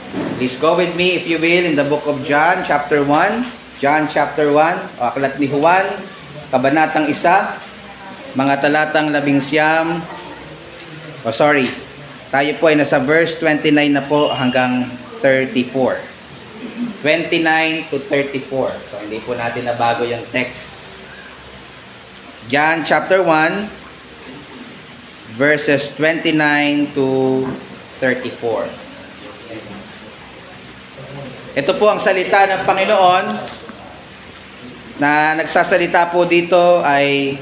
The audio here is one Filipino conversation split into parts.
Please go with me, if you will, in the book of John, chapter 1. John chapter 1, o Aklat ni Juan, Kabanatang 1, mga talatang 11. Tayo po ay nasa verse 29 na po hanggang 34. 29 to 34. So, hindi po natin nabago yung text. John chapter 1, verses 29 to 34. Ito po ang salita ng Panginoon na nagsasalita po dito ay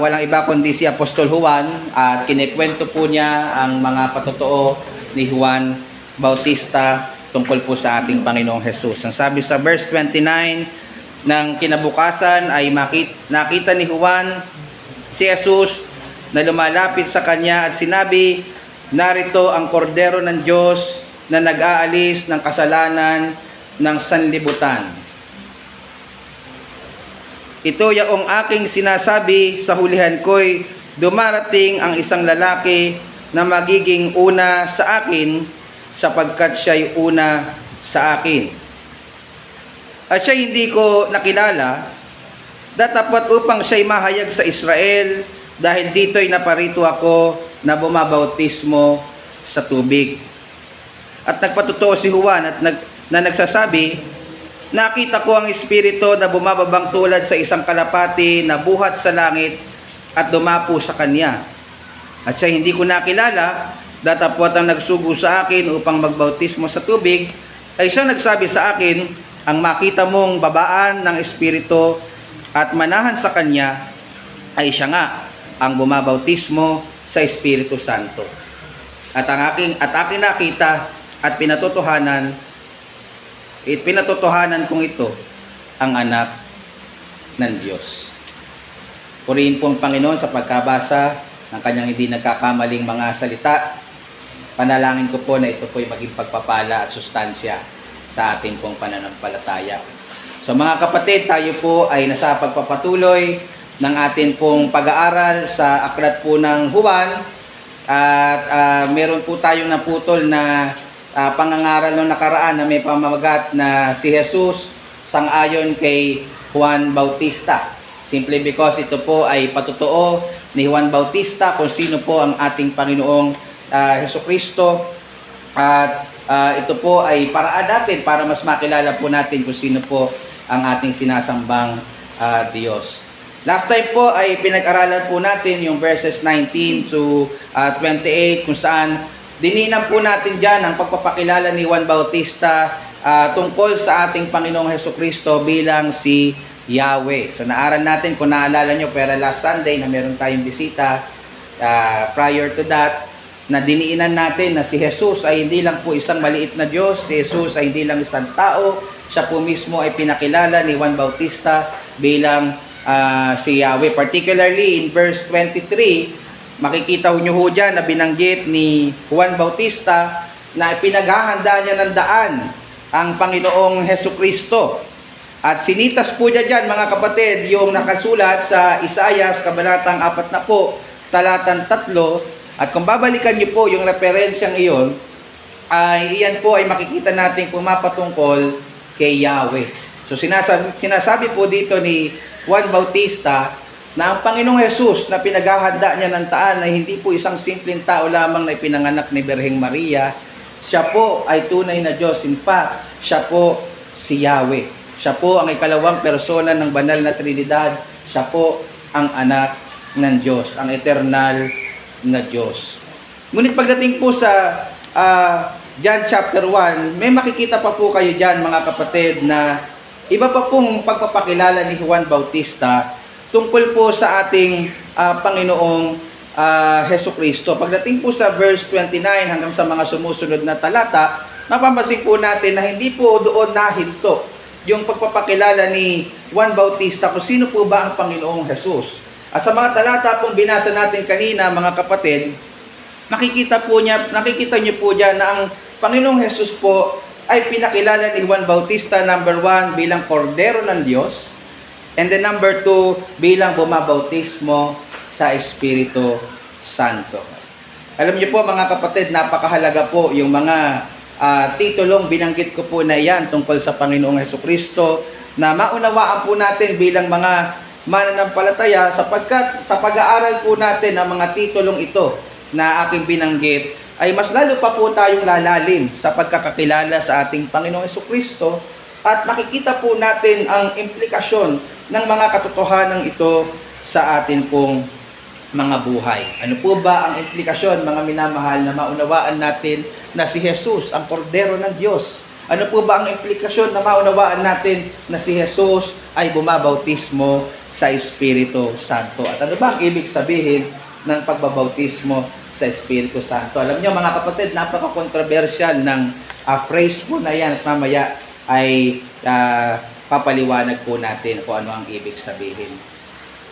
walang iba kundi si Apostol Juan, at kinikwento po niya ang mga patotoo ni Juan Bautista tungkol po sa ating Panginoong Jesus. Ang sabi sa verse 29, ng kinabukasan ay nakita ni Juan si Jesus na lumalapit sa kanya at sinabi, "Narito ang kordero ng Diyos na nag-aalis ng kasalanan ng sanlibutan. Ito yaong aking sinasabi, sa hulihan ko'y dumarating ang isang lalaki na magiging una sa akin, sapagkat siya'y una sa akin. At siya hindi ko nakilala, datapat upang siya'y mahayag sa Israel, dahil dito'y naparito ako na bumabautismo sa tubig." At nagpatotoo si Juan na nagsasabi, "Nakita ko ang Espiritu na bumababang tulad sa isang kalapati na buhat sa langit at dumapo sa kanya. At siya hindi ko nakilala, datapwat ang nagsugo sa akin upang magbautismo sa tubig, ay siyang nagsabi sa akin, ang makita mong babaan ng Espiritu at manahan sa kanya, ay siya nga ang bumabautismo sa Espiritu Santo. At aking nakita at pinatotohanan kong ito ang anak ng Diyos." Purihin po ang Panginoon sa pagkabasa ng kanyang hindi nagkakamaling mga salita. Panalangin ko po na ito po ay maging pagpapala at sustansya sa ating pong pananampalataya. So mga kapatid, tayo po ay nasa pagpapatuloy ng ating pong pag-aaral sa aklat po ng Juan, at meron po tayong naputol na pangangaral ng nakaraan na may pamamagat na si Jesus sang-ayon kay Juan Bautista. Simply because ito po ay patotoo ni Juan Bautista kung sino po ang ating Panginoong Jesucristo, at ito po ay paraan natin para mas makilala po natin kung sino po ang ating sinasambang Diyos. Last time po ay pinag-aralan po natin yung verses 19 to 28 kung saan dininan po natin dyan ang pagpapakilala ni Juan Bautista tungkol sa ating Panginoong Jesucristo bilang si Yahweh. So naaral natin, kung naalala nyo, pero last Sunday na meron tayong bisita, prior to that, na diniinan natin na si Jesus ay hindi lang po isang maliit na Diyos, si Jesus ay hindi lang isang tao, siya po mismo ay pinakilala ni Juan Bautista bilang si Yahweh. Particularly in verse 23, makikita nyo ho dyan na binanggit ni Juan Bautista na pinaghahanda niya ng daan ang Panginoong Jesucristo. At sinitas po dyan mga kapatid yung nakasulat sa Isaias kabanatang 40, talatang 3. At kung babalikan nyo po yung referensyang iyon, ay iyan po ay makikita natin pumapatungkol kay Yahweh. So sinasabi po dito ni Juan Bautista na ang Panginoong Jesus na pinaghahanda niya ng daan ay hindi po isang simpleng tao lamang na ipinanganak ni Birheng Maria. Siya po ay tunay na Diyos. In fact, siya po si Yahweh. Siya po ang ikalawang persona ng banal na Trinidad. Siya po ang anak ng Diyos, ang eternal na Diyos. Ngunit pagdating po sa John chapter 1, may makikita pa po kayo dyan mga kapatid na iba pa pong pagpapakilala ni Juan Bautista tungkol po sa ating Panginoong Jesucristo. Pagdating po sa verse 29 hanggang sa mga sumusunod na talata, mapapansin po natin na hindi po doon nahinto yung pagpapakilala ni Juan Bautista kung sino po ba ang Panginoong Jesus. At sa mga talata pong binasa natin kanina mga kapatid, nakikita niyo po dyan na ang Panginoong Jesus po ay pinakilala ni Juan Bautista, number 1, bilang kordero ng Diyos. And then number 2, bilang bumabautismo sa Espiritu Santo. Alam niyo po mga kapatid, napakahalaga po yung mga titulong binanggit ko po na iyan tungkol sa Panginoong Hesukristo, na maunawaan po natin bilang mga mananampalataya, sapagkat sa pag-aaral po natin ang mga titulong ito na aking binanggit, ay mas lalo pa po tayong lalalim sa pagkakakilala sa ating Panginoong Hesukristo, at makikita po natin ang implikasyon ng mga katotohanan ito sa atin pong mga buhay. Ano po ba ang implikasyon, mga minamahal, na maunawaan natin na si Jesus ang kordero ng Diyos? Ano po ba ang implikasyon na maunawaan natin na si Jesus ay bumabautismo sa Espiritu Santo? At ano ba ang ibig sabihin ng pagbabautismo sa Espiritu Santo? Alam niyo mga kapatid, napaka-controversial ng phrase po na yan, at mamaya ay papaliwanag po natin kung ano ang ibig sabihin.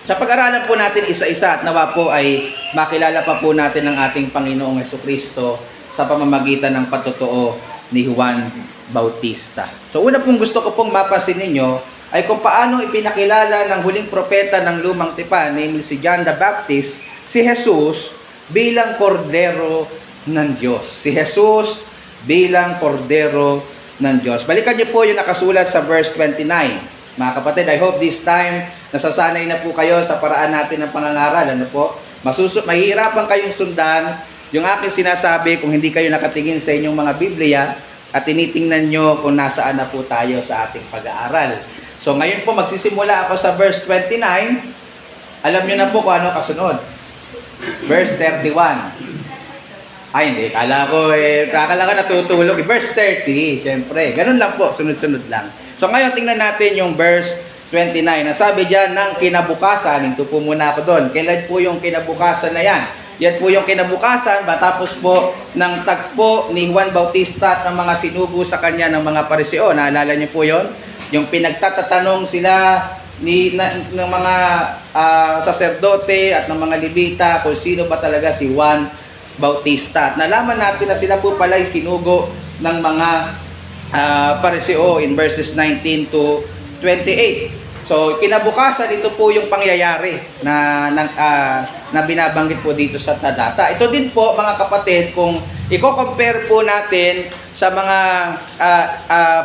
Sa pag-aralan po natin isa-isa, at nawa po ay makilala pa po natin ang ating Panginoong Hesukristo sa pamamagitan ng patotoo ni Juan Bautista. So una pong gusto ko pong mapansin ninyo ay kung paano ipinakilala ng huling propeta ng Lumang Tipan, namely si John the Baptist, si Jesus bilang kordero ng Diyos. Si Jesus bilang kordero ng Diyos. Balikan niyo po yung nakasulat sa verse 29. Mga kapatid, I hope this time nasasanay na po kayo sa paraan natin ng pangangaral. Ano po? Mahihirapan kayong sundan yung aking sinasabi kung hindi kayo nakatingin sa inyong mga Biblia at tinitingnan nyo kung nasaan na po tayo sa ating pag-aaral. So ngayon po magsisimula ako sa verse 29. Alam nyo na po kung ano kasunod. Verse 31. Ay hindi, kala ko natutulog. Verse 30, syempre. Ganun lang po, sunod-sunod lang. So ngayon tingnan natin yung verse 29. Nasabi diyan ng kinabukasan, ito po muna ako doon. Kailan po yung kinabukasan na yan? Yan po yung kinabukasan, matapos po ng tagpo ni Juan Bautista at ng mga sinugo sa kanya ng mga Pariseo. Naalala niyo po yon? Yung pinagtatatanong sila ng mga saserdote at ng mga Levita kung sino ba talaga si Juan Bautista. At nalaman natin na sila po pala'y sinugo ng mga Pariseo in verses 19 to 28. So, kinabukasan, ito po yung pangyayari na binabanggit po dito sa talata. Ito din po, mga kapatid, kung i-compare po natin sa mga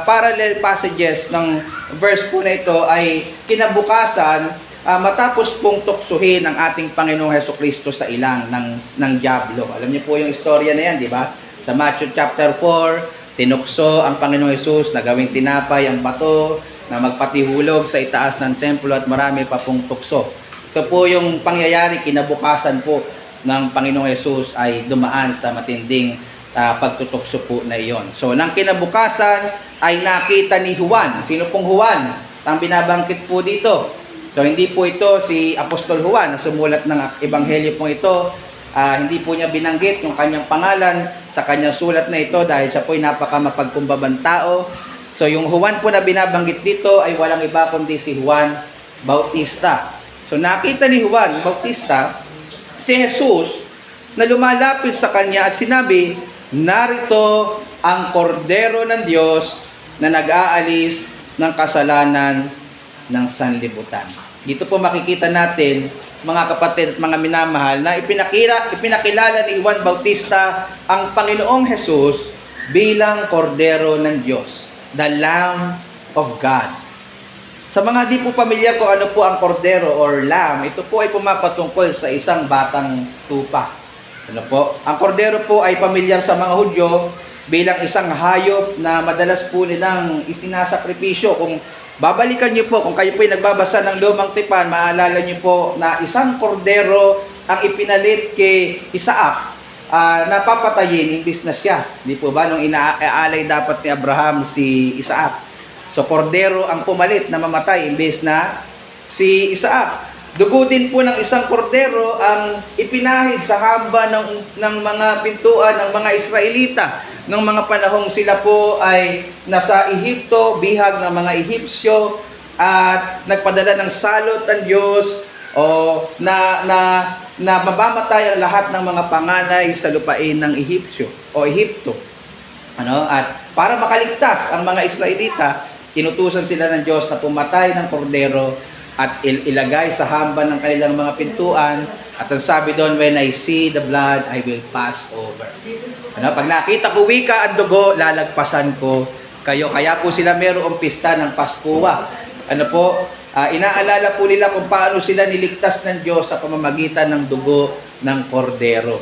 parallel passages ng verse po na ito, ay kinabukasan, matapos pong tuksuhin ang ating Panginoong Hesukristo sa ilang ng dyablo. Alam niyo po yung istorya na yan, di ba? Sa Matthew chapter 4, tinukso ang Panginoong Hesus na gawing tinapay ang bato, na magpatihulog sa itaas ng templo, at marami pa pong tukso. Ito po yung pangyayari kinabukasan po ng Panginoong Hesus ay dumaan sa matinding pagtutukso po na iyon. So, nang kinabukasan ay nakita ni Juan. Sino pong Juan? Ang binabangkit po dito. So, hindi po ito si Apostol Juan na sumulat ng ebanghelyo po ito. Hindi po niya binanggit yung kanyang pangalan sa kanyang sulat na ito dahil siya po ay napakamapagkumbabang tao. So, yung Juan po na binabanggit dito ay walang iba kundi si Juan Bautista. So, nakita ni Juan Bautista si Jesus na lumalapit sa kanya at sinabi, narito ang kordero ng Diyos na nag-aalis ng kasalanan ng sanlibutan. Dito po makikita natin, mga kapatid at mga minamahal, na ipinakilala ni Juan Bautista ang Panginoong Jesus bilang kordero ng Diyos, the Lamb of God. Sa mga di po pamilyar kung ano po ang kordero or lamb, ito po ay pumapatungkol sa isang batang tupa. Ano po? Ang kordero po ay pamilyar sa mga Hudyo bilang isang hayop na madalas po nilang isinasakripisyo. Kung babalikan niyo po, kung kayo po ay nagbabasa ng Lumang Tipan, maalala niyo po na isang kordero ang ipinalit kay Isaac na papatayin imbis na siya. Di po ba? Nung inaalay dapat ni Abraham si Isaac. So, kordero ang pumalit na mamatay imbes na si Isaac. Dugo din po ng isang kordero ang ipinahid sa hamba ng mga pintuan ng mga Israelita. Nung mga panahong sila po ay nasa Ehipto, bihag ng mga Ehipsyo, at nagpadala ng salot ang Diyos na mabamatay ang lahat ng mga panganay sa lupain ng Ehipsyo o Ehipto. At para makaligtas ang mga Israelita, inutusan sila ng Diyos na pumatay ng kordero at ilagay sa hamba ng kanilang mga pintuan At ang sabi doon, when I see the blood, I will pass over. Ano, pag nakita ko wika ang dugo, lalagpasan ko kayo. Kaya po sila mayroong pista ng Paskua. Ano po, inaalala po nila kung paano sila niligtas ng Diyos sa pamamagitan ng dugo ng kordero.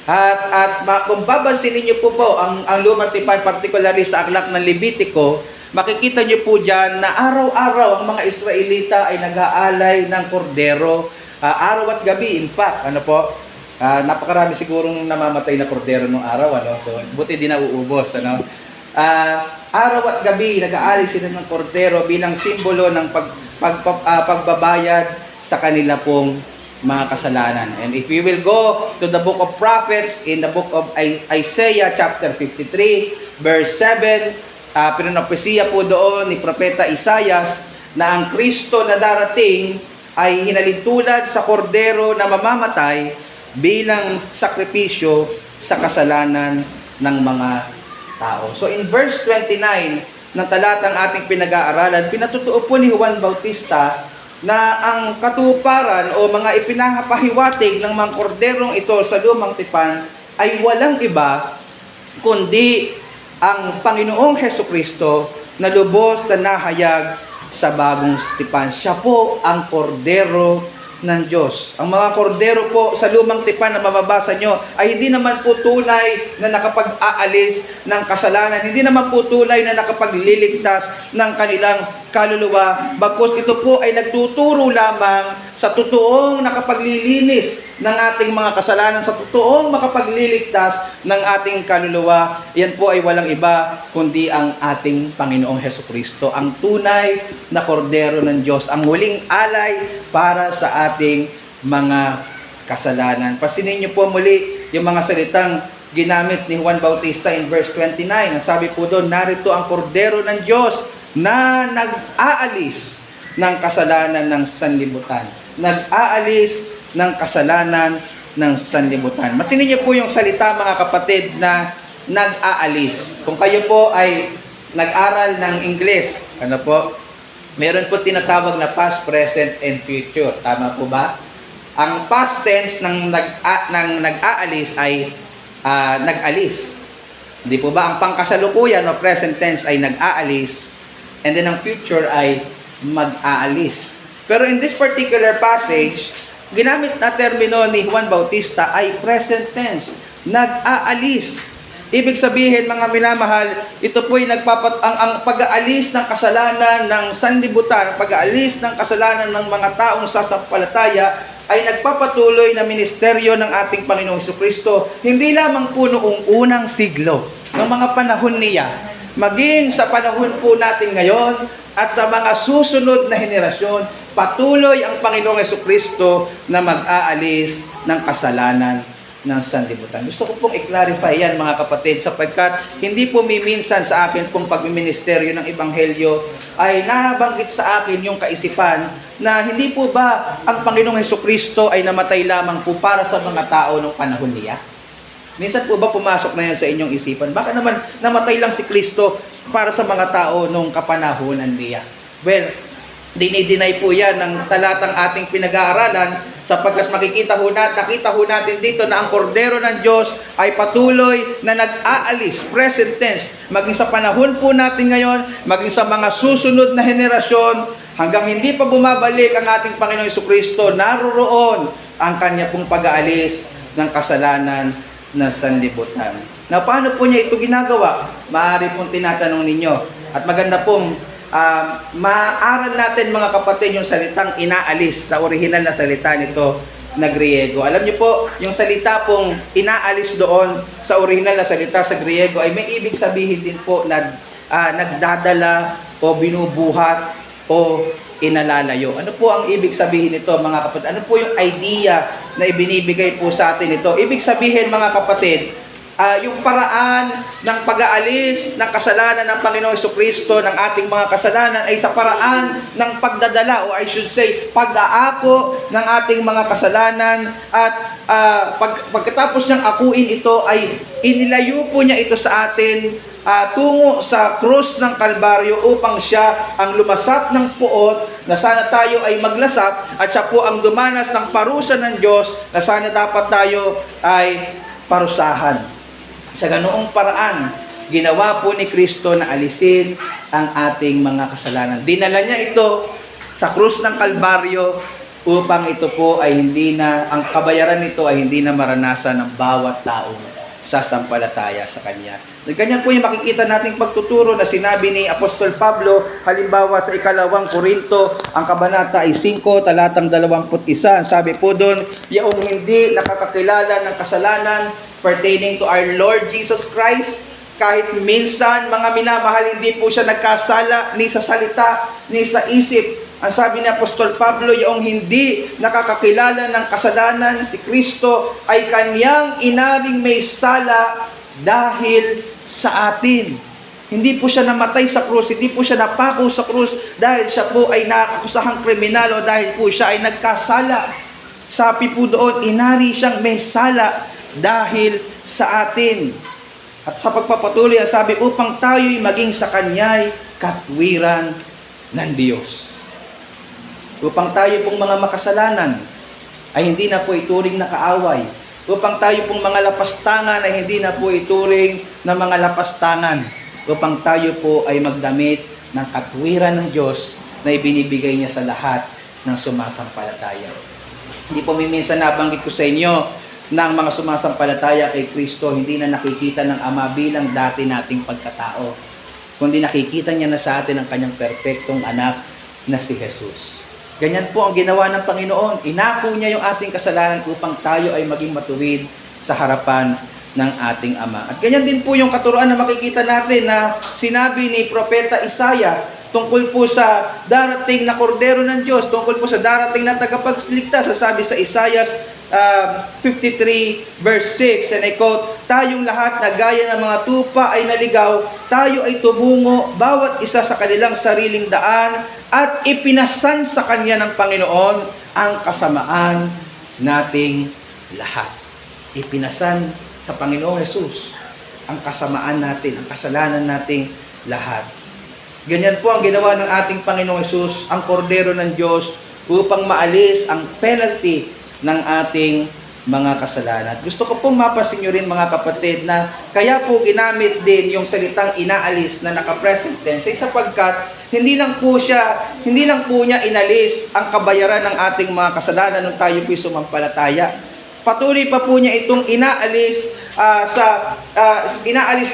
At kung babansinin niyo po ang Lumang Tipan, particularly sa aklat ng Levitico, makikita niyo po dyan na araw-araw ang mga Israelita ay nag-aalay ng kordero, araw at gabi. In fact, ano po, napakarami sigurong namamatay na kordero nung araw, ano? So, buti di nauubos, ano? Araw at gabi, nag-aalay sila ng kordero bilang simbolo ng pagbabayad sa kanila pong mga kasalanan. And if we will go to the book of prophets, in the book of Isaiah chapter 53, verse 7, pinanopesiya po doon ni Propeta Isaias na ang Kristo na darating ay hinalintulad sa kordero na mamamatay bilang sakripisyo sa kasalanan ng mga tao. So in verse 29 ng talatang ating pinag-aaralan, pinatutuo po ni Juan Bautista na ang katuparan o mga ipinapahiwatig ng mga korderong ito sa Lumang Tipan ay walang iba kundi ang Panginoong Hesukristo na lubos na nahayag sa Bagong Tipan. Siya po ang kordero ng Diyos. Ang mga kordero po sa Lumang Tipan na mababasa nyo ay hindi naman po tunay na nakapag-aalis ng kasalanan. Hindi naman po tunay na nakapagliligtas ng kanilang kaluluwa. Bagkus ito po ay nagtuturo lamang sa totoong nakapaglilinis ng ating mga kasalanan, sa totoong makapagliligtas ng ating kaluluwa. Yan po ay walang iba kundi ang ating Panginoong Hesukristo, ang tunay na kordero ng Diyos, ang huling alay para sa ating mga kasalanan. Pasinin niyo po muli yung mga salitang ginamit ni Juan Bautista in verse 29. Ang sabi po doon, narito ang kordero ng Diyos na nag-aalis ng kasalanan ng sanlibutan. Nag-aalis ng kasalanan ng sanlibutan. Masinin niyo po yung salita, mga kapatid, na nag-aalis. Kung kayo po ay nag-aral ng Ingles, ano po, meron po tinatawag na past, present, and future. Tama po ba? Ang past tense ng nag-aalis ay nag-alis. Hindi po ba? Ang pangkasalukuyan o present tense ay nag-aalis, and then ang future ay mag-aalis. Pero in this particular passage, ginamit na termino ni Juan Bautista ay present tense, nag-aalis. Ibig sabihin, mga minamahal, ito po'y ang pag-aalis ng kasalanan ng sanlibutan, pag-aalis ng kasalanan ng mga taong sasampalataya ay nagpapatuloy na ministeryo ng ating Panginoong Jesucristo, hindi lamang po noong unang siglo, ng mga panahon niya, maging sa panahon po natin ngayon at sa mga susunod na henerasyon, patuloy ang Panginoong Jesucristo na mag-aalis ng kasalanan ng sanlibutan. Gusto ko pong i-clarify yan, mga kapatid, sapagkat hindi po minsan sa akin pong pagmiministeryo ng Ebanghelyo ay nabanggit sa akin yung kaisipan na hindi po ba ang Panginoong Jesucristo ay namatay lamang po para sa mga tao ng panahon niya? Minsan po ba pumasok na yan sa inyong isipan? Baka naman namatay lang si Kristo para sa mga tao nung kapanahunan niya? Well, dinideny po yan ng talatang ating pinag-aaralan, sapagkat nakita ho natin dito na ang kordero ng Diyos ay patuloy na nag-aalis, present tense, maging sa panahon po natin ngayon, maging sa mga susunod na henerasyon, hanggang hindi pa bumabalik ang ating Panginoong Jesucristo, naroroon ang kanya pong pag-aalis ng kasalanan na sanlibutan. Na paano po niya ito ginagawa? Maaari pong tinatanong ninyo. At maganda pong maaral natin, mga kapatid, yung salitang inaalis sa original na salita nito na Griego. Alam niyo po, yung salita pong inaalis doon sa original na salita sa Griego ay may ibig sabihin din po na nagdadala o binubuhat o inalalayo. Ano po ang ibig sabihin nito, mga kapatid? Ano po yung idea na ibinibigay po sa atin ito? Ibig sabihin, mga kapatid, yung paraan ng pag-aalis ng kasalanan ng Panginoong Jesucristo, ng ating mga kasalanan, ay sa paraan ng pagdadala, o I should say, pag-aapo ng ating mga kasalanan. At pagkatapos niyang akuin ito, ay inilayo po niya ito sa atin tungo sa krus ng Kalbaryo upang siya ang lumasap ng puot na sana tayo ay maglasap at siya po ang dumanas ng parusa ng Diyos na sana dapat tayo ay parusahan. Sa ganoong paraan, ginawa po ni Kristo na alisin ang ating mga kasalanan. Dinala niya ito sa krus ng Kalbaryo upang ito po ay hindi na, ang kabayaran nito ay hindi na maranasan ng bawat taong sasampalataya sa Kanya. Ganyan po yung makikita nating pagtuturo na sinabi ni Apostol Pablo, halimbawa sa 2 Korinto, ang kabanata ay 5, talatang 21. Ang sabi po doon, yung hindi nakakakilala ng kasalanan pertaining to our Lord Jesus Christ, kahit minsan, mga minamahal, hindi po siya nagkasala ni sa salita, ni sa isip. Ang sabi ni Apostol Pablo, yung hindi nakakakilala ng kasalanan, si Kristo ay kanyang inaring may sala dahil sa atin. Hindi po siya namatay sa krus, hindi po siya napako sa krus dahil siya po ay nakakusahang kriminal o dahil po siya ay nagkasala. Sabi po doon, inari siyang may sala dahil sa atin. At sa pagpapatuloy, ang sabi, upang tayo'y maging sa Kanya'y katwiran ng Diyos. Upang tayo pong mga makasalanan ay hindi na po ituring na kaaway. Upang tayo pong mga lapastangan ay hindi na po ituring na mga lapastangan. Upang tayo po ay magdamit ng katwiran ng Diyos na ibinibigay niya sa lahat ng sumasampalataya. Hindi po minsan nabanggit ko sa inyo ng mga sumasampalataya kay Kristo, hindi na nakikita ng Ama bilang dati nating pagkatao, kundi nakikita niya na sa atin ang kanyang perpektong anak na si Jesus. Ganyan po ang ginawa ng Panginoon. Inako niya yung ating kasalanan upang tayo ay maging matuwid sa harapan ng ating Ama. At ganyan din po yung katuruan na makikita natin na sinabi ni Propeta Isaiah tungkol po sa darating na kordero ng Diyos, tungkol po sa darating na tagapagligtas. Sasabi sa Isaiah 53 verse 6, and I quote, tayong lahat na gaya ng mga tupa ay naligaw, tayo ay tubungo, bawat isa sa kanilang sariling daan, at ipinasan sa Kanya ng Panginoon ang kasamaan nating lahat. Ipinasan sa Panginoong Jesus ang kasamaan natin, ang kasalanan nating lahat. Ganyan po ang ginawa ng ating Panginoong Jesus, ang kordero ng Diyos, upang maalis ang penalty ng ating mga kasalanan. Gusto ko pong mapasin nyo rin, mga kapatid, na kaya po ginamit din yung salitang inaalis na naka-present tense sapagkat hindi lang po niya inalis ang kabayaran ng ating mga kasalanan nung tayo po'y sumampalataya. Patuloy pa po niya itong inaalis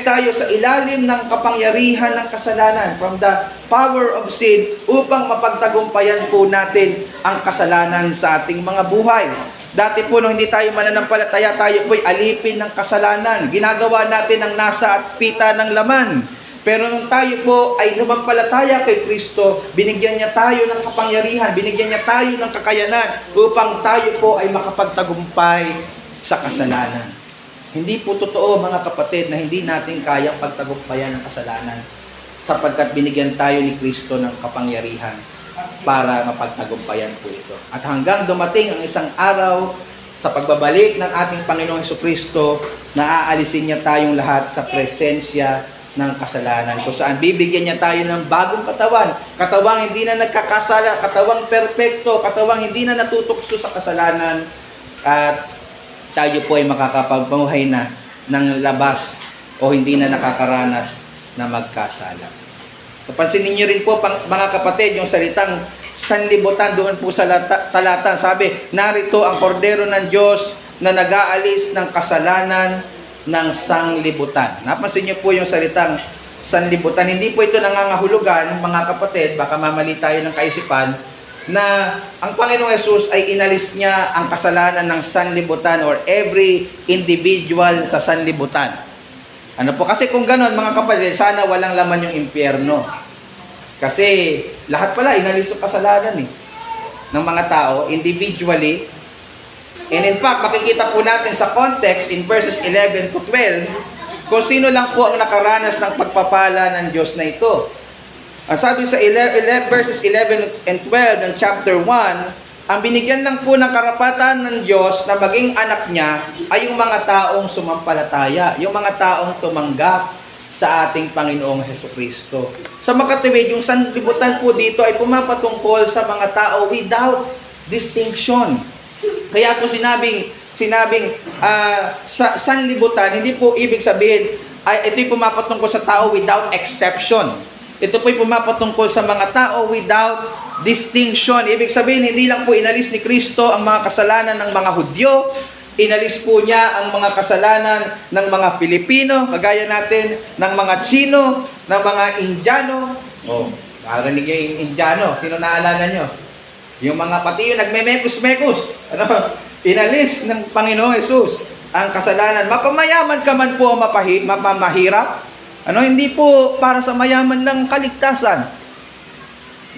tayo sa ilalim ng kapangyarihan ng kasalanan, from the power of sin, upang mapagtagumpayan po natin ang kasalanan sa ating mga buhay. Dati po nung hindi tayo mananampalataya, tayo po'y alipin ng kasalanan. Ginagawa natin ang nasa at pita ng laman. Pero nung tayo po ay sumampalataya kay Kristo, binigyan niya tayo ng kapangyarihan, binigyan niya tayo ng kakayanan upang tayo po ay makapagtagumpay sa kasalanan. Hindi po totoo, mga kapatid, na hindi natin kayang pagtagumpayan ng kasalanan sapagkat binigyan tayo ni Kristo ng kapangyarihan para mapagtagumpayan po ito. At hanggang dumating ang isang araw sa pagbabalik ng ating Panginoong Jesucristo, na aalisin niya tayong lahat sa presensya ng kasalanan, kung saan bibigyan niya tayo ng bagong katawan, katawang hindi na nagkakasala, katawang perpekto, katawang hindi na natutukso sa kasalanan, at tayo po ay makakapagpamuhay na ng labas o hindi na nakakaranas na magkasala. So, pansinin niyo rin po, mga kapatid, yung salitang sanlibutan doon po sa talata. Sabi, narito ang kordero ng Diyos na nag-aalis ng kasalanan ng sanglibutan. Napansin niyo po yung salitang sanlibutan. Hindi po ito nangangahulugan, mga kapatid, baka mamali tayo ng kaisipan, na ang Panginoong Yesus ay inalis niya ang kasalanan ng sanlibutan or every individual sa sanlibutan. Ano po? Kasi kung gano'n, mga kapatid, sana walang laman yung impyerno. Kasi lahat pala inalis yung kasalanan ng mga tao individually. And in fact, makikita po natin sa context in verses 11 to 12 kung sino lang po ang nakaranas ng pagpapala ng Diyos na ito. Sabi sa verses 11 and 12 ng chapter 1, ang binigyan lang po ng karapatan ng Diyos na maging anak niya ay yung mga taong sumampalataya, yung mga taong tumanggap sa ating Panginoong Hesukristo. Sa makatuwid, yung sanlibutan po dito ay pumapatungkol sa mga tao without distinction. Kaya po sinabing sa sanlibutan, hindi po ibig sabihin ay ito'y pumapatungkol sa tao without exception. Ito po'y pumapatungkol sa mga tao without distinction. Ibig sabihin, hindi lang po inalis ni Kristo ang mga kasalanan ng mga Hudyo, inalis po niya ang mga kasalanan ng mga Pilipino, kagaya natin, ng mga Chino, ng mga Indiano. Narinig niyo yung Indiano. Sino naalala niyo? Yung mga pati yung nagme-mekus-mekus. Inalis ng Panginoong Hesus ang kasalanan. Mapamayaman ka man po mapamahirap. Hindi po para sa mayaman lang kaligtasan.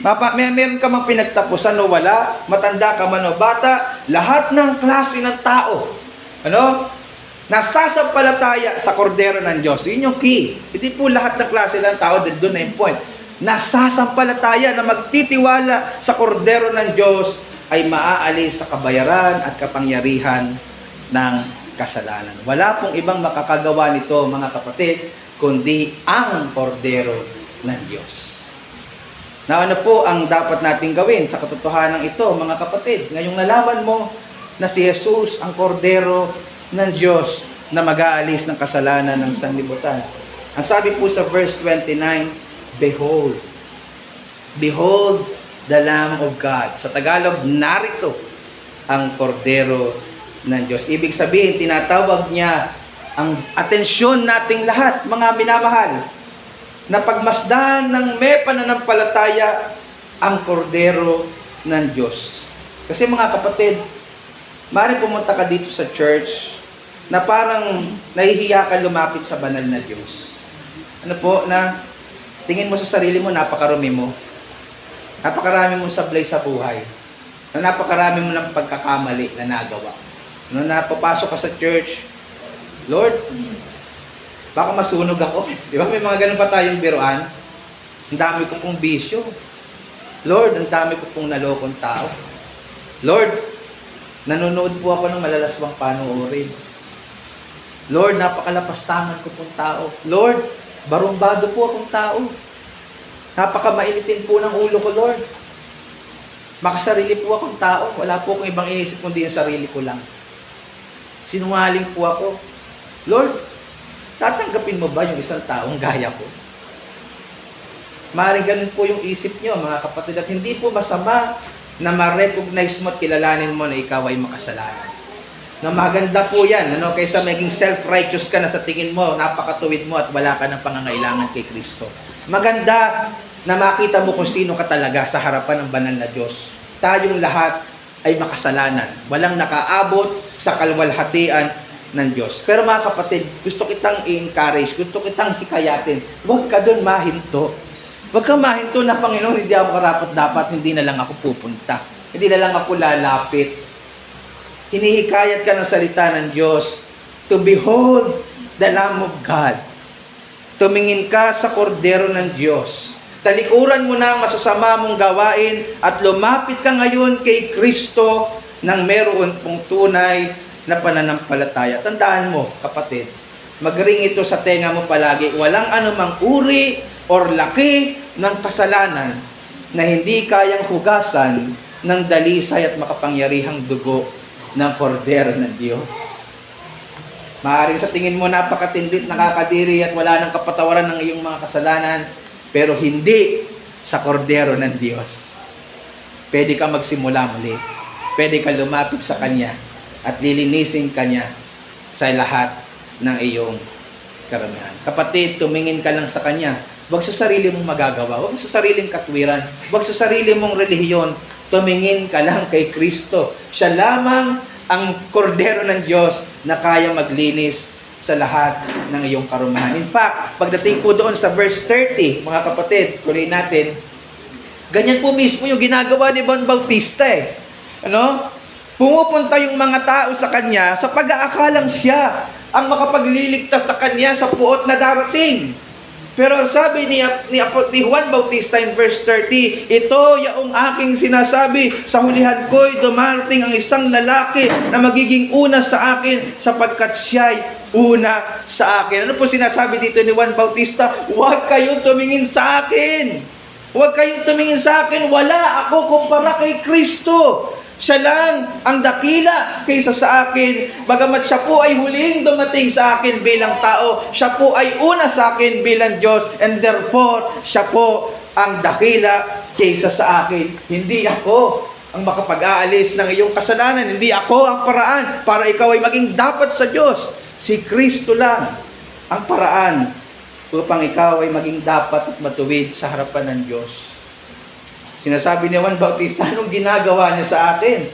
Meron ka mang pinagtapusan o wala, matanda ka man o bata, lahat ng klase ng tao, nasasampalataya sa kordero ng Diyos. Yun yung key. Hindi po lahat ng klase ng tao, doon na yung point. Nasasampalataya na magtitiwala sa kordero ng Diyos ay maaalis sa kabayaran at kapangyarihan ng kasalanan. Wala pong ibang makakagawa nito, mga kapatid, kundi ang kordero ng Diyos. Na ano po ang dapat nating gawin sa katotohanan ito, mga kapatid? Ngayong nalaman mo na si Jesus ang kordero ng Diyos na mag-aalis ng kasalanan ng sanlibutan. Ang sabi po sa verse 29, Behold. Behold the Lamb of God. Sa Tagalog, narito ang kordero ng Diyos. Ibig sabihin, tinatawag niya ang atensyon nating lahat, mga minamahal, na pagmasdan ng may pananampalataya ang kordero ng Diyos. Kasi mga kapatid, maaari pumunta ka dito sa church na parang nahihiya ka lumapit sa banal na Diyos. Na tingin mo sa sarili mo, napakarumi mo. Napakarami mong sablay sa buhay. Napakarami mo ng pagkakamali na nagawa. Napapasok ka sa church, Lord, baka masunog ako. Di ba? May mga ganun pa tayong biruan. Ang dami ko pong bisyo. Lord, ang dami ko pong nalokong tao. Lord, nanonood po ako ng malalaswang panoorin. Lord, napakalapastangan ko pong tao. Lord, barumbado po akong tao. Napakamainitin po ng ulo ko, Lord. Makasarili po akong tao. Wala po akong ibang inisip kundi yung sarili ko lang. Sinungaling po ako. Lord, tatanggapin mo ba yung isang taong gaya ko? Maaaring ganun po yung isip nyo, mga kapatid. At hindi po masama na ma-recognize mo at kilalanin mo na ikaw ay makasalanan. Na maganda po yan, kaysa maging self-righteous ka na sa tingin mo, napakatuwid mo at wala ka ng pangangailangan kay Kristo. Maganda na makita mo kung sino ka talaga sa harapan ng banal na Diyos. Tayong lahat ay makasalanan. Walang nakaabot sa kalwalhatian ng Diyos. Pero mga kapatid, gusto kitang i-encourage, gusto kitang hikayatin, huwag ka doon mahinto. Huwag ka mahinto na, Panginoon, hindi ako karapat-dapat, hindi na lang ako pupunta. Hindi na lang ako lalapit. Hinihikayat ka ng salita ng Diyos to behold the Lamb of God. Tumingin ka sa kordero ng Diyos. Talikuran mo na ang masasama mong gawain at lumapit ka ngayon kay Kristo nang meron pong tunay na pananampalataya. Tandaan mo, kapatid, magring ito sa tenga mo palagi, walang anumang uri or laki ng kasalanan na hindi kayang hugasan ng dalisay at makapangyarihang dugo ng kordero ng Diyos. Maaaring sa tingin mo napakatindi, nakakadiri at wala nang kapatawaran ng iyong mga kasalanan, pero hindi sa kordero ng Diyos. Pwede ka magsimula muli. Pwede ka lumapit sa Kanya at lilinisin ka niya sa lahat ng iyong karamihan. Kapatid, tumingin ka lang sa Kanya. Huwag sa sarili mong magagawa. Huwag sa sariling katwiran. Huwag sa sarili mong relihiyon. Tumingin ka lang kay Kristo. Siya lamang ang kordero ng Diyos na kaya maglinis sa lahat ng iyong karumihan. In fact, pagdating po doon sa verse 30, mga kapatid, tuloy natin, ganyan po mismo yung ginagawa ni Juan Bautista eh. Pumupunta yung mga tao sa kanya sa pag-aakalang siya ang makapagliligtas sa kanya sa puot na darating. Pero sabi ni Juan Bautista in verse 30, ito yaong aking sinasabi, sa hulihan ko'y dumarating ang isang lalaki na magiging una sa akin sapagkat siya'y una sa akin. Ano po sinasabi dito ni Juan Bautista? Huwag kayong tumingin sa akin. Huwag kayong tumingin sa akin. Wala ako kumpara kay Kristo. Siya lang ang dakila kaysa sa akin. Bagamat siya po ay huling dumating sa akin bilang tao, siya po ay una sa akin bilang Diyos, and therefore, siya po ang dakila kaysa sa akin. Hindi ako ang makapag-aalis ng iyong kasalanan. Hindi ako ang paraan para ikaw ay maging dapat sa Diyos. Si Kristo lang ang paraan upang ikaw ay maging dapat at matuwid sa harapan ng Diyos. Sinasabi ni Juan Bautista, anong ginagawa niya sa akin?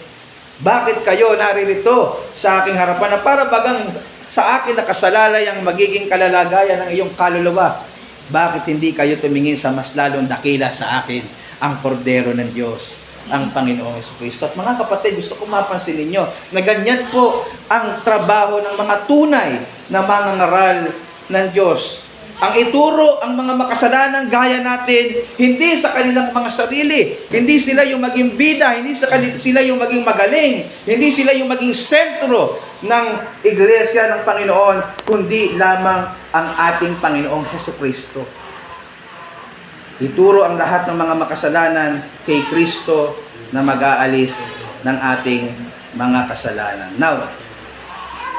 Bakit kayo naririto sa aking harapan na para bagang sa akin nakasalalay ang magiging kalalagayan ng iyong kaluluwa? Bakit hindi kayo tumingin sa mas lalong dakila sa akin, ang kordero ng Diyos, ang Panginoong Jesucristo? At mga kapatid, gusto ko mapansin ninyo na ganyan po ang trabaho ng mga tunay na mangangaral ng Diyos. Ang ituro ang mga makasalanang gaya natin, hindi sa kanilang mga sarili. Hindi sila yung maging bida, hindi sila yung maging magaling, hindi sila yung maging sentro ng iglesia ng Panginoon, kundi lamang ang ating Panginoong Jesucristo. Ituro ang lahat ng mga makasalanan kay Kristo na mag-aalis ng ating mga kasalanan. Now,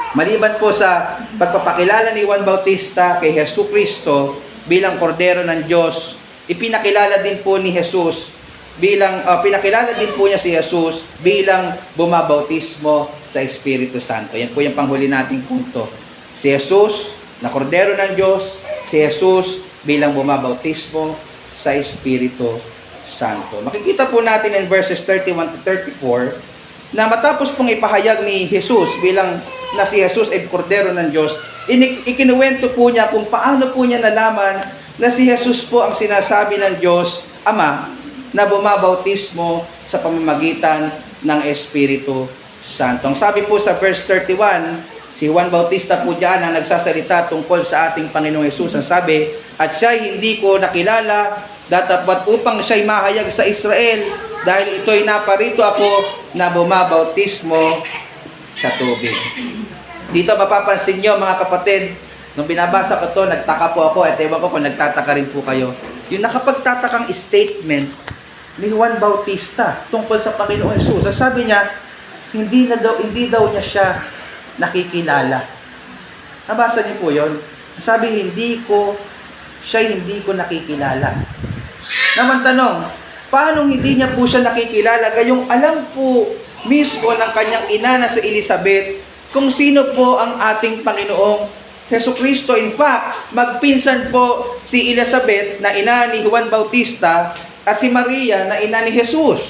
maliban po sa pagpapakilala ni Juan Bautista kay Jesucristo bilang kordero ng Diyos, ipinakilala din po ni Jesus pinakilala din po niya si Jesus bilang bumabautismo sa Espiritu Santo. Yan po yung panghuli nating punto. Si Jesus na kordero ng Diyos, si Jesus bilang bumabautismo sa Espiritu Santo. Makikita po natin in verses 31 to 34 na matapos pong ipahayag ni Jesus bilang na si Jesus ay kordero ng Diyos, ikinuwento po niya kung paano po niya nalaman na si Jesus po ang sinasabi ng Diyos Ama na bumabautismo sa pamamagitan ng Espiritu Santo. Ang sabi po sa verse 31, si Juan Bautista po diyan ang nagsasalita tungkol sa ating Panginoong Jesus. Ang sabi, at siya'y hindi ko nakilala, datapat upang siya'y mahayag sa Israel, dahil ito'y naparito ako na bumabautismo sa tubig. Dito mapapansin nyo mga kapatid, nung binabasa ko to, nagtaka po ako, at ewan ko kung nagtataka rin po kayo. Yung nakapagtatakang statement ni Juan Bautista tungkol sa Panginoong Jesus. Sabi niya, hindi daw niya siya nakikilala. Nabasa niyo po yun? Sabi, hindi ko nakikilala. Naman tanong, paano hindi niya po siya nakikilala? Gayong alam po mismo ng kanyang ina na si Elizabeth kung sino po ang ating Panginoong Jesucristo. In fact, magpinsan po si Elizabeth na ina ni Juan Bautista at si Maria na ina ni Jesus.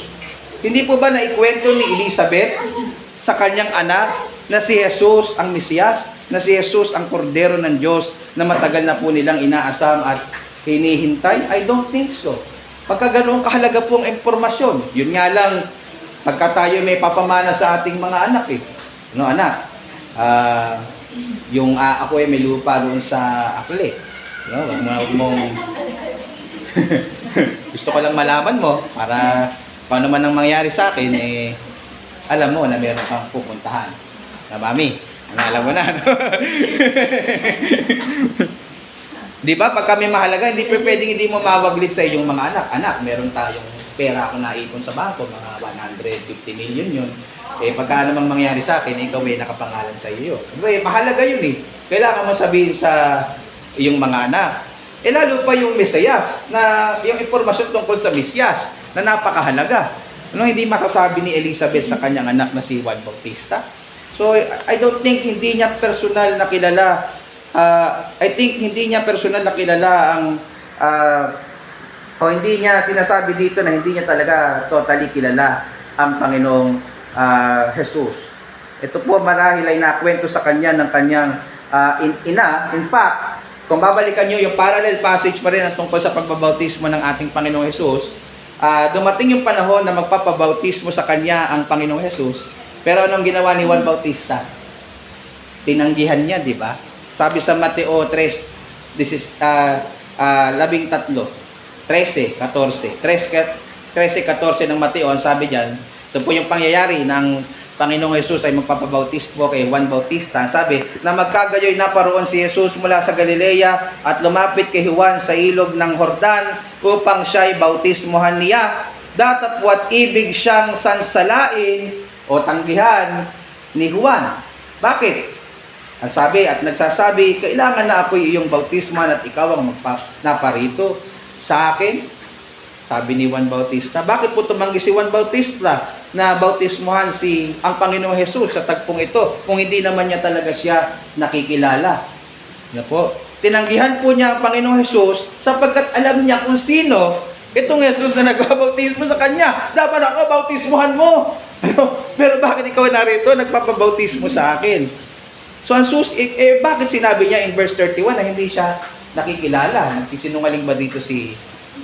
Hindi po ba naikwento ni Elizabeth sa kanyang anak na si Jesus ang Mesiyas, na si Jesus ang kordero ng Diyos na matagal na po nilang inaasam at hinihintay? I don't think so. Pagka ganoong kahalaga po ang impormasyon, yun nga lang, pagka tayo may papamana sa ating mga anak no anak, ako ay may lupa doon sa Akle. No, wag mong gusto ko lang malaman mo para paano man ang mangyari sa akin, alam mo na meron kang pupuntahan. Na mami, alam mo na, no? Di ba? Pag kami mahalaga, hindi pwedeng hindi mo mawaglit sa iyong mga anak. Anak, meron tayong pera akong naipon sa bangko, mga 150 million yun. Pagka namang mangyari sa akin, ikaw ay nakapangalan sa iyo. Mahalaga yun eh. Kailangan mo sabihin sa iyong mga anak. Lalo pa yung Mesiyas, na yung impormasyon tungkol sa Mesiyas, na napakahalaga. Hindi masasabi ni Elizabeth sa kanyang anak na si Juan Bautista. So, I don't think hindi niya personal na kilala. Hindi niya personal na kilala ang hindi niya sinasabi dito na hindi niya talaga totally kilala ang Panginoong Jesus. Ito po marahil ay nakwento sa kanya ng kanyang ina. In fact, kung babalikan niyo yung parallel passage pa rin ang tungkol sa pagbabautismo ng ating Panginoong Jesus, dumating yung panahon na magpapabautismo sa kanya ang Panginoong Jesus. Pero anong ginawa ni Juan Bautista? Tinanggihan niya, di ba? Sabi sa Mateo 3, 13, 13:14. 13:14 ng Mateo, ang sabi diyan, ito po yung pangyayari ng Panginoong Jesus ay magpapabautismo kay Juan Bautista. Sabi na magkagayoy naparoon si Jesus mula sa Galilea at lumapit kay Juan sa ilog ng Jordan upang siya'y bautismohan niya. Datapwat ibig siyang sansalain o tanggihan ni Juan. Bakit? Ang sabi at nagsasabi, kailangan na ako'y iyong bautismohan at ikaw ang naparito sa akin. Sabi ni Juan Bautista. Bakit po tumanggi si Juan Bautista na bautismohan ang Panginoong Jesus sa tagpong ito kung hindi naman niya talaga siya nakikilala? Na po. Tinanggihan po niya ang Panginoong Jesus sapagkat alam niya kung sino itong Jesus na nagbabautismo sa kanya. Dapat ako bautismohan mo. Pero bakit ikaw narito nagpapabautismo sa akin? So ang bakit sinabi niya in verse 31 na hindi siya nakikilala? Nagsisinungaling ba dito si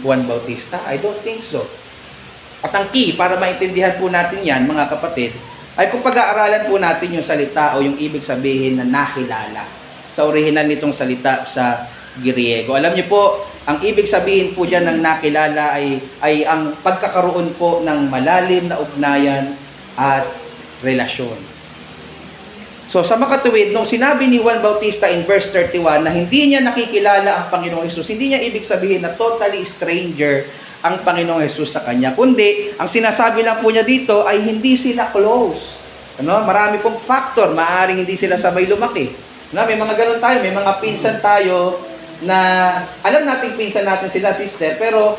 Juan Bautista? I don't think so. At ang key para maintindihan po natin yan, mga kapatid, ay kung pag-aaralan po natin yung salita o yung ibig sabihin na nakilala sa orihinal nitong salita sa Griego. Alam niyo po, ang ibig sabihin po dyan ng nakilala ay ang pagkakaroon po ng malalim na ugnayan at relasyon. So sa makatuwid, nung sinabi ni Juan Bautista in verse 31 na hindi niya nakikilala ang Panginoong Jesus, hindi niya ibig sabihin na totally stranger ang Panginoong Jesus sa kanya. Kundi, ang sinasabi lang po niya dito ay hindi sila close. Marami pong factor, maaaring hindi sila sabay lumaki. May mga ganun tayo, may mga pinsan tayo na alam nating pinsan natin sila, sister, pero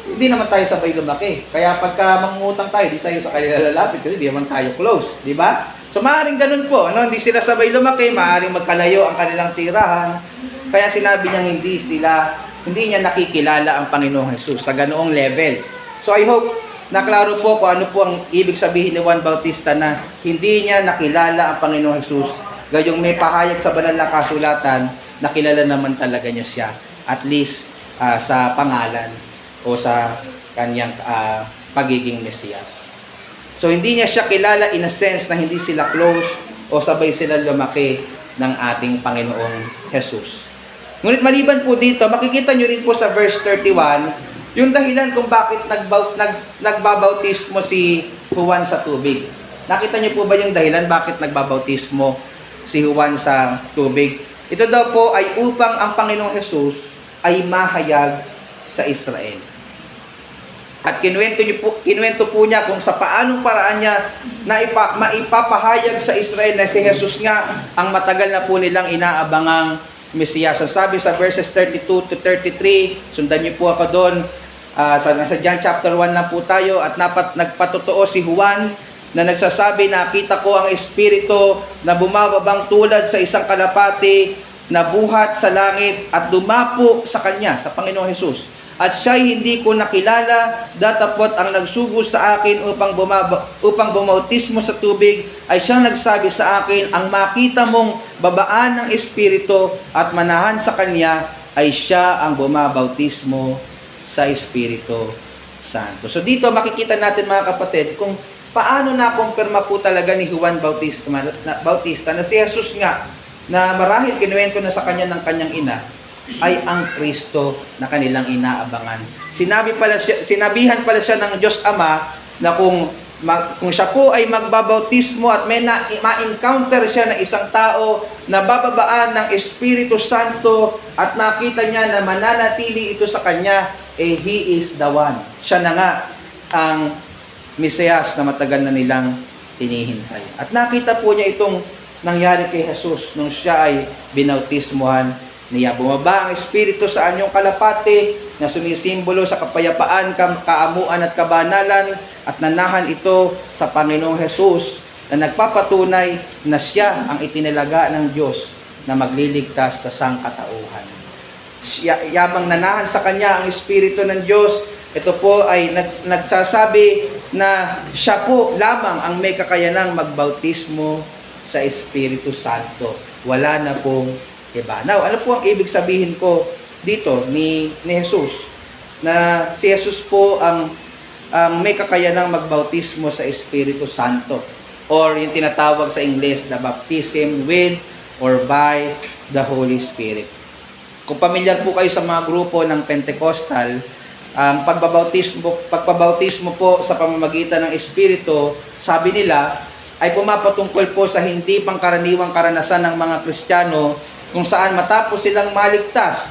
hindi naman tayo sabay lumaki. Kaya pagka mangungutang tayo, di sa'yo sa kanila lalapit kasi di naman tayo close. Di ba? So maaaring ganun po, hindi sila sabay lumaki, maaaring magkalayo ang kanilang tirahan. Kaya sinabi niya hindi niya nakikilala ang Panginoong Jesus sa ganoong level. So I hope naklaro po kung ano po ang ibig sabihin ni Juan Bautista na hindi niya nakilala ang Panginoong Jesus. Gayong may pahayag sa banal na kasulatan, nakilala naman talaga niya siya, at least sa pangalan o sa kanyang pagiging Mesiyas. So hindi niya siya kilala in a sense na hindi sila close o sabay sila lumaki ng ating Panginoong Jesus. Ngunit maliban po dito, makikita nyo rin po sa verse 31, yung dahilan kung bakit nagbabautismo si Juan sa tubig. Nakita nyo po ba yung dahilan bakit nagbabautismo si Juan sa tubig? Ito daw po ay upang ang Panginoong Jesus ay mahayag sa Israel. At kinuwento po niya kung sa paanong paraan niya na maipapahayag sa Israel na si Jesus nga ang matagal na po nilang inaabangang Mesiyas. Sabi sa verses 32 to 33, sundan niyo po ako doon, sa John chapter 1 lang po tayo, at nagpatotoo si Juan na nagsasabi, nakita ko ang Espiritu na bumababang tulad sa isang kalapati na buhat sa langit at dumapo sa kanya, sa Panginoong Jesus. At siya'y hindi ko nakilala, datapot ang nagsugo sa akin upang bumautismo sa tubig, ay siyang nagsabi sa akin, ang makita mong babaan ng Espiritu at manahan sa kanya, ay siya ang bumabautismo sa Espiritu Santo. So dito makikita natin, mga kapatid, kung paano nakumpirma po talaga ni Juan Bautista na si Jesus nga, na marahil kinuwento na sa kanya ng kanyang ina, ay ang Kristo na kanilang inaabangan. Sinabihan pala siya ng Diyos Ama na kung siya po ay magbabautismo at may ma-encounter siya na isang tao na bababaan ng Espiritu Santo at nakita niya na mananatili ito sa kanya, he is the one. Siya na nga ang Mesiyas na matagal na nilang hinihintay. At nakita po niya itong nangyari kay Jesus nung siya ay binautismohan niya. Bumaba ang Espiritu sa anyong kalapati na sumisimbolo sa kapayapaan, kaamuan at kabanalan, at nanahan ito sa Panginoong Jesus na nagpapatunay na siya ang itinilaga ng Diyos na magliligtas sa sangkatauhan. Yamang nanahan sa kanya ang Espiritu ng Diyos, ito po ay nagsasabi na siya po lamang ang may kakayanang magbautismo sa Espiritu Santo. Wala na pong iba. Now, ano po ang ibig sabihin ko dito ni Jesus? Na si Jesus po ang may kakayanang magbautismo sa Espiritu Santo, or yung tinatawag sa English na baptism with or by the Holy Spirit. Kung pamilyar po kayo sa mga grupo ng Pentecostal, ang pagbabautismo po sa pamamagitan ng Espiritu, sabi nila, ay pumapatungkol po sa hindi pangkaraniwang karanasan ng mga Kristiyano kung saan matapos silang maligtas,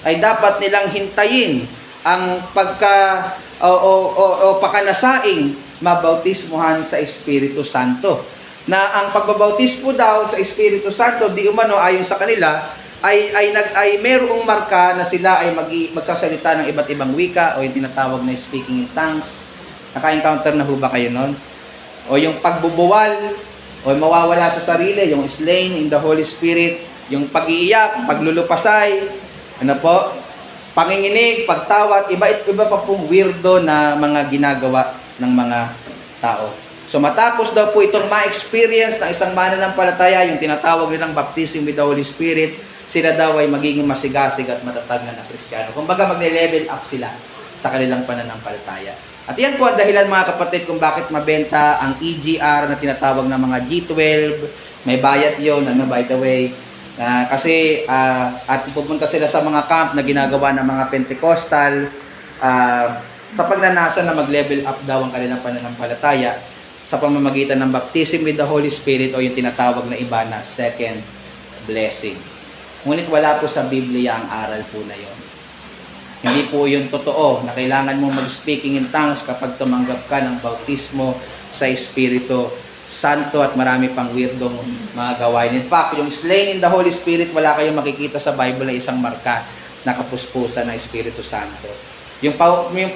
ay dapat nilang hintayin ang pakanasaing mabautismuhan sa Espiritu Santo. Na ang pagbabautismo daw sa Espiritu Santo, di umano ayon sa kanila, ay merong marka na sila ay magsasalita ng iba't ibang wika o yung tinatawag na speaking in tongues. Naka-encounter na ho ba kayo nun? O yung pagbubuwal, o mawawala sa sarili, yung slain in the Holy Spirit, yung pag-iiyak, paglulupasay, ano po, panginginig, pagtawad, iba pa pong weirdo na mga ginagawa ng mga tao. So matapos daw po itong ma-experience ng isang mananampalataya, yung tinatawag nilang baptism with the Holy Spirit, sila daw ay magiging masigasig at matatag na Kristiyano. Kumbaga magle-level up sila sa kanilang pananampalataya. At yan po ang dahilan mga kapatid kung bakit mabenta ang EGR na tinatawag na mga G12. May bayad yon, by the way. Kasi at pupunta sila sa mga camp na ginagawa ng mga Pentecostal sa pagnanasa na mag-level up daw ang kanilang pananampalataya sa pamamagitan ng baptism with the Holy Spirit o yung tinatawag na iba na second blessing. Ngunit wala po sa Biblia ang aral po na yon. Hindi po yun totoo na kailangan mong mag-speaking in tongues kapag tumanggap ka ng bautismo sa Espiritu Santo at marami pang weirdong mga gawain. In fact, yung slain in the Holy Spirit, wala kayong makikita sa Bible na isang marka na kapuspusan ng Espiritu Santo. Yung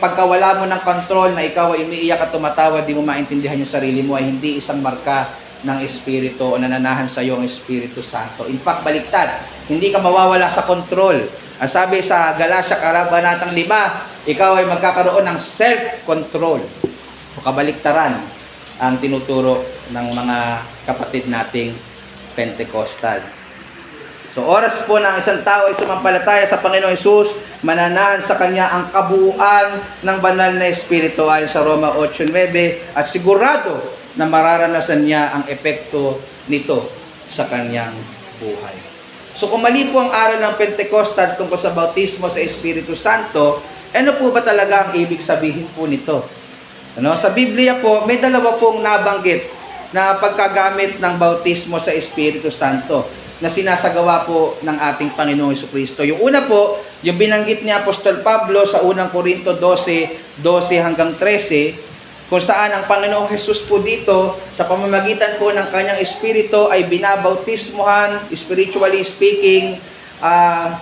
pagkawala mo ng control na ikaw ay umiiyak at tumatawa, di mo maintindihan yung sarili mo, ay hindi isang marka ng Espiritu o nananahan sa iyo ang Espiritu Santo. In fact, baliktad. Hindi ka mawawala sa control. Ang sabi sa Galatia, Kabanatang 5, ikaw ay magkakaroon ng self-control. O kabaliktaran ang tinuturo ng mga kapatid nating Pentecostal. So oras po ng isang tao ay sumampalataya sa Panginoong Hesus, mananahan sa Kanya ang kabuuan ng banal na Espiritu ayon sa Roma 8:9 at sigurado na mararanasan niya ang epekto nito sa kanyang buhay. So kung mali po ang aral ng Pentecostal tungkol sa bautismo sa Espiritu Santo, ano po ba talaga ang ibig sabihin po nito? Sa Biblia po, may dalawa pong nabanggit na pagkagamit ng bautismo sa Espiritu Santo na sinasagawa po ng ating Panginoong Jesucristo. Yung una po, yung binanggit ni Apostol Pablo sa unang Korinto 12:12 hanggang 13, kung saan ang Panginoong Hesus po dito, sa pamamagitan po ng kanyang Espiritu ay binabautismuhan, spiritually speaking,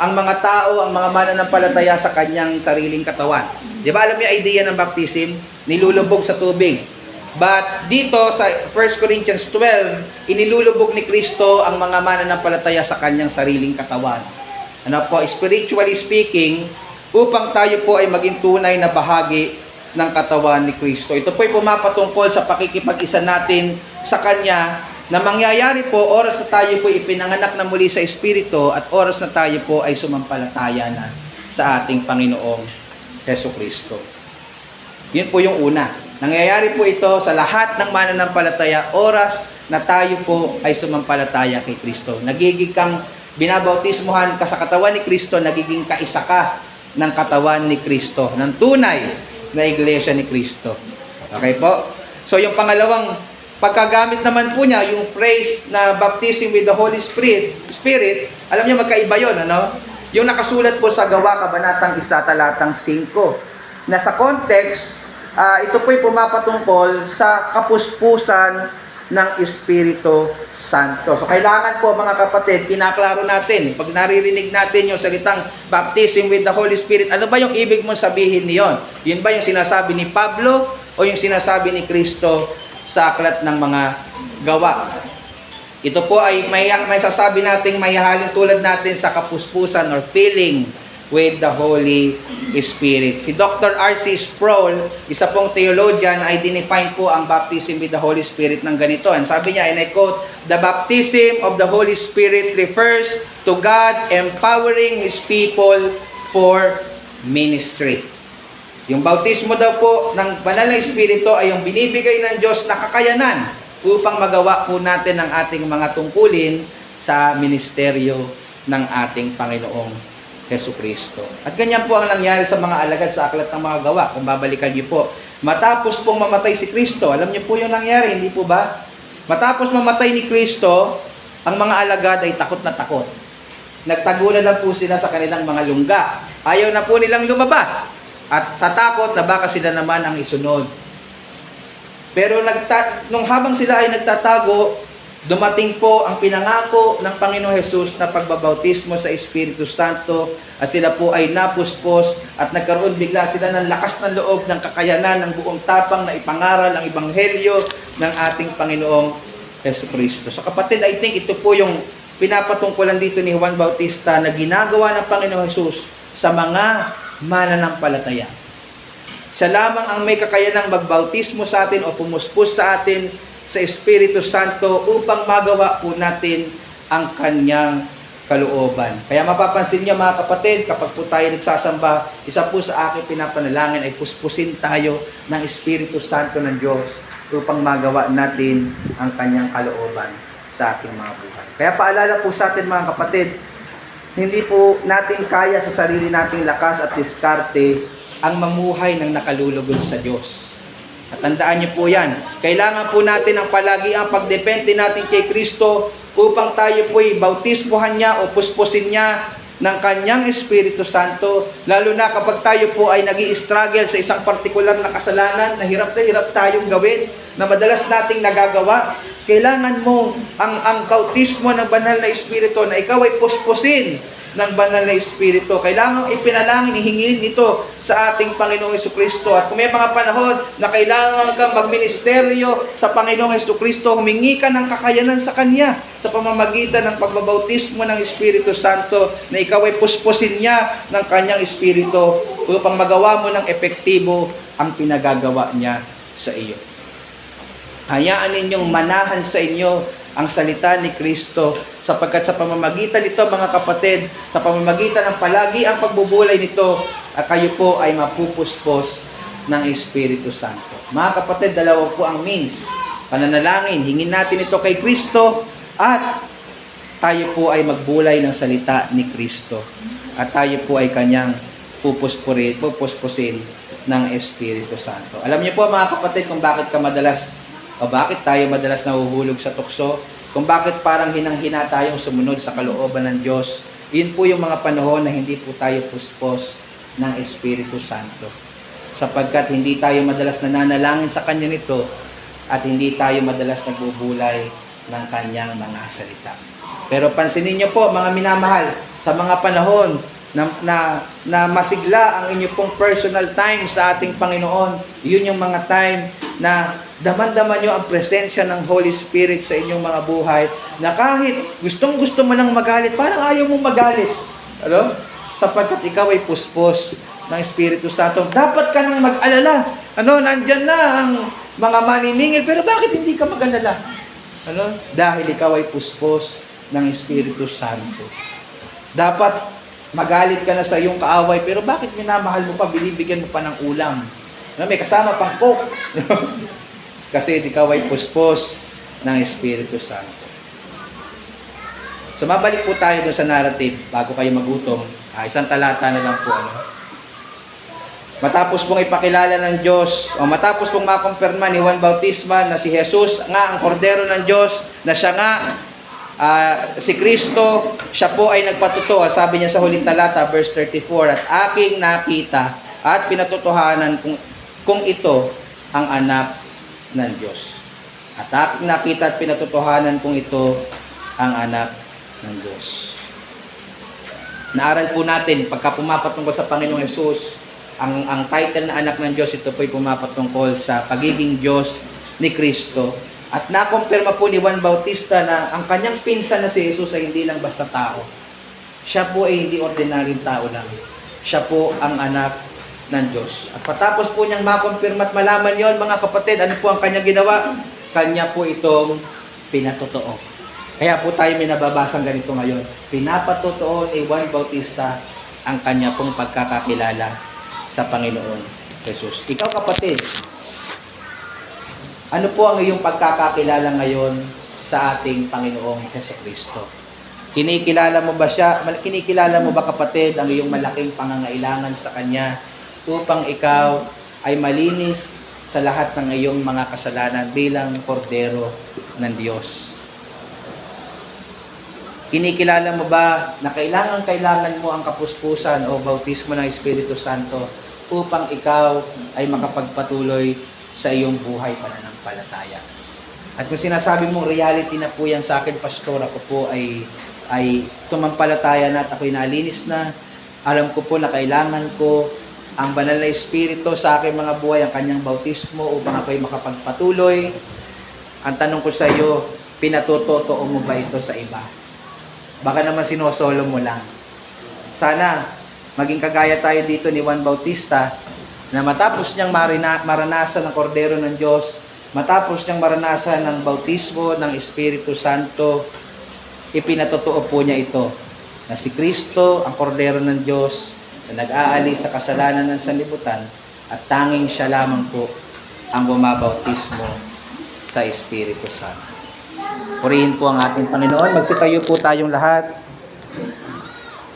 ang mga tao, ang mga mananampalataya sa kanyang sariling katawan. Di ba alam niyo yung idea ng baptism? Nilulubog sa tubig. But dito sa 1 Corinthians 12, inilulubog ni Kristo ang mga mananampalataya sa kanyang sariling katawan. Spiritually speaking, upang tayo po ay maging tunay na bahagi ng katawan ni Kristo. Ito po ay pumapatungkol sa pakikipag-isa natin sa Kanya na mangyayari po oras na tayo po ipinanganak na muli sa Espiritu at oras na tayo po ay sumampalataya na sa ating Panginoong Jesucristo. Yun po yung una. Nangyayari po ito sa lahat ng mananampalataya oras na tayo po ay sumampalataya kay Kristo. Nagiging kang binabautismuhan ka sa katawan ni Kristo, nagiging kaisa ka ng katawan ni Kristo, ng tunay na iglesia ni Kristo. Okay po? So yung pangalawang pagkagamit naman po niya, yung phrase na baptism with the Holy Spirit, alam niyo magkaiba yun, Yung nakasulat po sa Gawa, Kabanatang 1, Talatang 5, na sa context, ito po'y pumapatungkol sa kapuspusan ng Espiritu Santo. So kailangan po mga kapatid, kinaklaro natin, pag naririnig natin yung salitang baptism with the Holy Spirit, ano ba yung ibig mong sabihin niyon? Yun ba yung sinasabi ni Pablo o yung sinasabi ni Kristo sa aklat ng mga Gawa? Ito po ay may sasabi nating may halin tulad natin sa kapuspusan or filling with the Holy Spirit. Si Dr. R.C. Sproul, isa pong theologian, ay dinefine po ang baptism with the Holy Spirit ng ganito. And sabi niya, and I quote, "The baptism of the Holy Spirit refers to God empowering His people for ministry." Yung bautismo daw po ng banal na Espiritu ay yung binibigay ng Diyos na kakayanan upang magawa po natin ang ating mga tungkulin sa ministeryo ng ating Panginoong Jesucristo. At ganyan po ang nangyari sa mga alagad sa Aklat ng Mga Gawa. Kung babalikan niyo po, matapos pong mamatay si Kristo, alam niyo po yung nangyari, hindi po ba? Matapos mamatay ni Kristo, ang mga alagad ay takot na takot. Nagtago na lang po sila sa kanilang mga lungga. Ayaw na po nilang lumabas. At sa takot na baka sila naman ang isunod. Pero nung habang sila ay nagtatago, dumating po ang pinangako ng Panginoong Hesus na pagbabautismo sa Espiritu Santo at sila po ay napuspos at nagkaroon bigla sila ng lakas ng loob, ng kakayanan, ng buong tapang na ipangaral ang Ebanghelyo ng ating Panginoong Jesucristo. So kapatid, I think ito po yung pinapatungkulan dito ni Juan Bautista na ginagawa ng Panginoong Hesus sa mga mananampalataya. Siya lamang ang may kakayanang magbautismo sa atin o pumuspos sa atin sa Espiritu Santo upang magawa po natin ang kanyang kalooban. Kaya mapapansin niyo mga kapatid, kapag po tayo nagsasamba, isa po sa aking pinapanalangin ay puspusin tayo ng Espiritu Santo ng Diyos upang magawa natin ang kanyang kalooban sa ating mga buhay. Kaya paalala po sa atin mga kapatid, hindi po natin kaya sa sarili nating lakas at diskarte ang mamuhay ng nakalulugod sa Diyos. At tandaan niyo po yan, kailangan po natin ang palagi ang pagdepende natin kay Kristo upang tayo po'y bautismuhan niya o puspusin niya ng kanyang Espiritu Santo, lalo na kapag tayo po ay nag-i-struggle sa isang partikular na kasalanan na hirap tayong gawin, na madalas nating nagagawa. Kailangan mo ang bautismo ng banal na Espiritu na ikaw ay puspusin ng banal na Espiritu. Kailangan ipinalangin, ihingin ito sa ating Panginoong Jesucristo. At kung may mga panahon na kailangan kang magministeryo sa Panginoong Jesucristo, humingi ka ng kakayanan sa Kanya sa pamamagitan ng pagbabautismo ng Espiritu Santo na ikaw ay puspusin niya ng Kanyang Espiritu upang magawa mo ng epektibo ang pinagagawa niya sa iyo. Hayaan ninyong manahan sa inyo ang salita ni Kristo, sapagkat sa pamamagitan nito mga kapatid, sa pamamagitan ng palagi ang pagbubulay nito, kayo po ay mapupuspos ng Espiritu Santo. Mga kapatid, dalawa po ang means. Pananalangin, hingin natin ito kay Kristo at tayo po ay magbulay ng salita ni Kristo at tayo po ay kanyang pupuspusin ng Espiritu Santo. Alam niyo po mga kapatid kung bakit bakit tayo madalas nahuhulog sa tukso, kung bakit parang hinang-hina tayong sumunod sa kalooban ng Diyos. Yun po yung mga panahon na hindi po tayo puspos ng Espiritu Santo. Sapagkat hindi tayo madalas nananalangin sa Kanya nito at hindi tayo madalas nagbubulay ng Kanyang mga salita. Pero pansinin niyo po mga minamahal, sa mga panahon na masigla ang inyo pong personal time sa ating Panginoon, yun yung mga time na daman-daman nyo ang presensya ng Holy Spirit sa inyong mga buhay, na kahit gustong-gusto mo nang magalit, parang ayaw mong magalit. Ano? Sapagkat ikaw ay puspos ng Espiritu Santo. Dapat ka nang mag-alala. Nandyan na ang mga maniningil, pero bakit hindi ka mag-alala? Dahil ikaw ay puspos ng Espiritu Santo. Dapat magalit ka na sa iyong kaaway, pero bakit minamahal mo pa, binibigyan mo pa ng ulam? May kasama pang coke. Kasi ikaw ay puspos ng Espiritu Santo. So mabalik po tayo dun sa narrative bago kayo magutom. Isang talata na lang po. Matapos pong ipakilala ng Diyos, o matapos pong makumpirma ni Juan Bautista na si Jesus nga ang kordero ng Diyos, na siya nga si Kristo, siya po ay nagpatotoo. Sabi niya sa huling talata, verse 34, at aking nakita at pinatotohanan kung ito ang anak ng Diyos. At aking nakita at pinatotohanan kung ito ang anak ng Diyos. Naaral po natin, pagka pumapatungkol sa Panginoong Hesus, ang title na anak ng Diyos, ito po ay pumapatungkol sa pagiging Diyos ni Kristo. At nakumpirma po ni Juan Bautista na ang kanyang pinsan na si Jesus ay hindi lang basta tao. Siya po ay hindi ordinaryong tao lang. Siya po ang anak ng Diyos. At patapos po niyang makumpirma at malaman yon, mga kapatid, ano po ang kanyang ginawa? Kanya po itong pinatotoo. Kaya po tayo may nababasang ganito ngayon. Pinapatotoo ni Juan Bautista ang kanya pong pagkakakilala sa Panginoon Jesus. Ikaw kapatid, ano po ang iyong pagkakakilala ngayon sa ating Panginoong Jesucristo? Kinikilala mo ba siya? Kinikilala mo ba, kapatid, ang iyong malaking pangangailangan sa Kanya upang ikaw ay malinis sa lahat ng iyong mga kasalanan bilang kordero ng Diyos? Kinikilala mo ba na kailangan mo ang kapuspusan o bautismo ng Espiritu Santo upang ikaw ay makapagpatuloy sa iyong buhay pananampalataya? At kung sinasabi mong reality na po yan sa akin, Pastor, ako po ay tumampalataya na at ako'y nalinis na. Alam ko po na kailangan ko ang banal na Espiritu sa aking mga buhay, ang kanyang bautismo upang ako'y makapagpatuloy. Ang tanong ko sa iyo, pinatutotoo mo ba ito sa iba? Baka naman sinosolo mo lang. Sana maging kagaya tayo dito ni Juan Bautista na matapos niyang maranasan ng kordero ng Diyos, matapos niyang maranasan ng bautismo ng Espiritu Santo, ipinatotoo po niya ito, na si Kristo, ang kordero ng Diyos, na nag-aalis sa kasalanan ng sanlibutan, at tanging siya lamang po ang bumabautismo sa Espiritu Santo. Purihin po ang ating Panginoon. Magsitayo po tayong lahat.